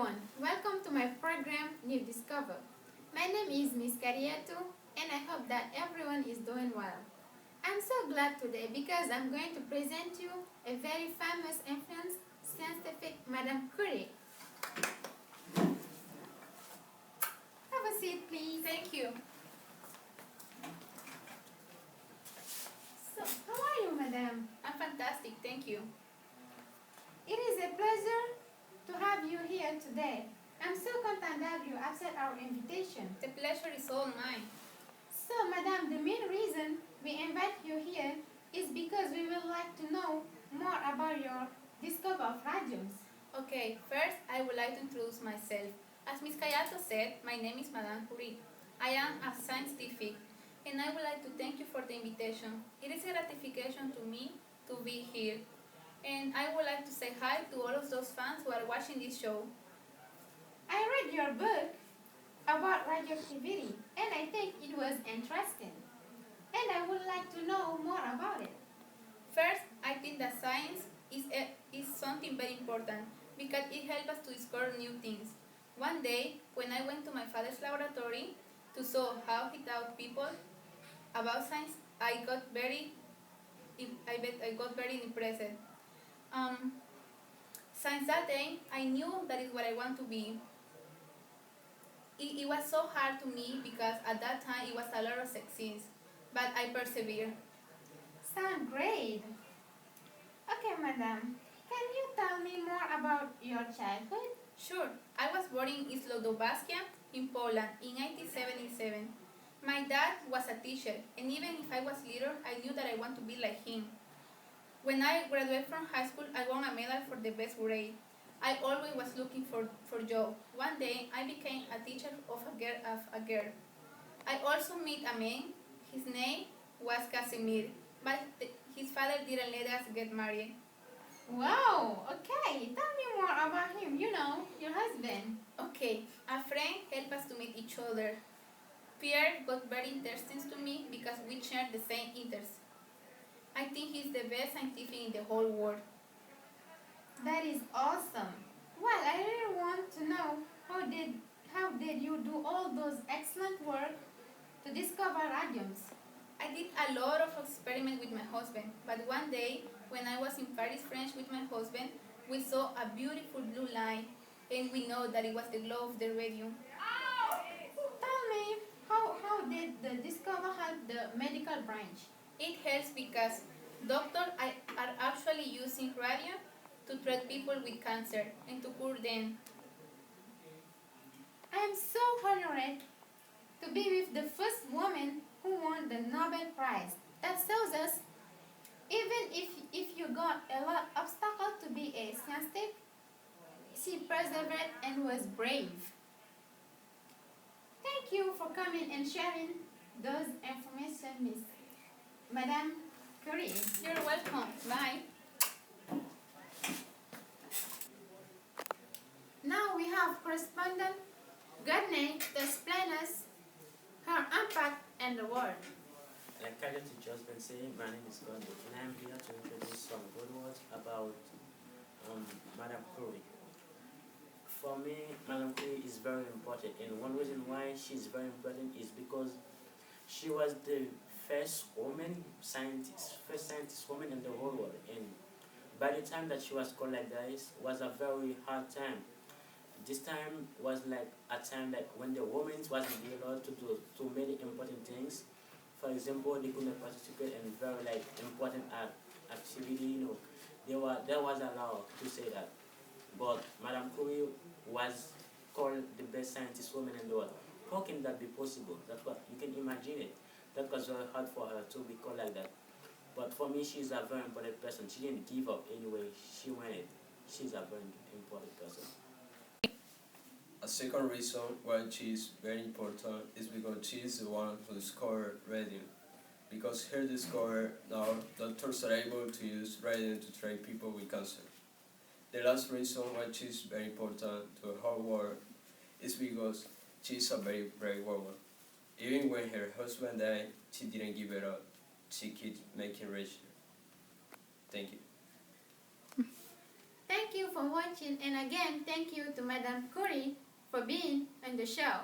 everyone, welcome to my program New Discover. My name is Miss Carieto and I hope that everyone is doing well. I'm so glad today because I'm going to present you a very famous influence scientific Madame Curie. Have a seat please. Thank you. So, how are you, Madame? I'm fantastic, thank you. It is a pleasure to have you here today. I'm so content that you accept our invitation. The pleasure is all mine. So, Madame, the main reason we invite you here is because we would like to know more about your discovery of radiums. Okay, first I would like to introduce myself. As Ms. Cayato said, my name is Madame Curie. I am a scientific and I would like to thank you for the invitation. It is a gratification to me to be here. And I would like to say hi to all of those fans who are watching this show. I read your book about radioactivity and I think it was interesting. And I would like to know more about it. First, I think that science is something very important because it helps us to discover new things. One day, when I went to my father's laboratory to see how he taught people about science, I got very impressed. Since that day, I knew that is what I want to be. It was so hard to me because at that time it was a lot of success, but I persevered. Sound great. Okay, Madam, can you tell me more about your childhood? Sure, I was born in Slovakia in Poland in 1977. My dad was a teacher, and even if I was little, I knew that I want to be like him. When I graduated from high school, I won a medal for the best grade. I always was looking for job. One day, I became a teacher of a girl. I also met a man. His name was Casimir, but his father didn't let us get married. Wow, okay. Tell me more about him, your husband. Okay, a friend helped us to meet each other. Pierre got very interesting to me because we shared the same interests. I think he's the best scientific in the whole world. That is awesome. Well, I really want to know how did you do all those excellent work to discover radiums? I did a lot of experiments with my husband, but one day, when I was in Paris, France with my husband, we saw a beautiful blue line, and we know that it was the glow of the radium. Tell me, how did the discover help the medical branch? It helps because doctors are actually using radium to treat people with cancer and to cure them. I am so honored to be with the first woman who won the Nobel Prize. That shows us, even if you got a lot of obstacles to be a scientist, she persevered and was brave. Thank you for coming and sharing those information, Miss Madame Curie. You're welcome. Bye. Now we have correspondent Gardner to explain us her impact in the world. Like Khaled has just been saying, my name is Gordon, and I'm here to introduce some good words about Madame Curie. For me, Madame Curie is very important, and one reason why she's very important is because she was the first scientist woman in the whole world, and by the time that she was called like this, was a very hard time. This time was like a time like when the women wasn't allowed to do too many important things. For example, they couldn't participate in very like important activity. There was a law to say that. But Madame Curie was called the best scientist woman in the world. How can that be possible? That's what you can imagine it. That was very hard for her to be called like that. But for me, she's a very important person. She didn't give up anyway. She wanted. She's a very important person. A second reason why she is very important is because she is the one who discovered radium. Because her discovery, now doctors are able to use radium to treat people with cancer. The last reason why she is very important to the whole world is because she is a very brave woman. Even when her husband died, she didn't give it up. She kept making research. Thank you. Thank you for watching, and again, thank you to Madame Curie for being on the show.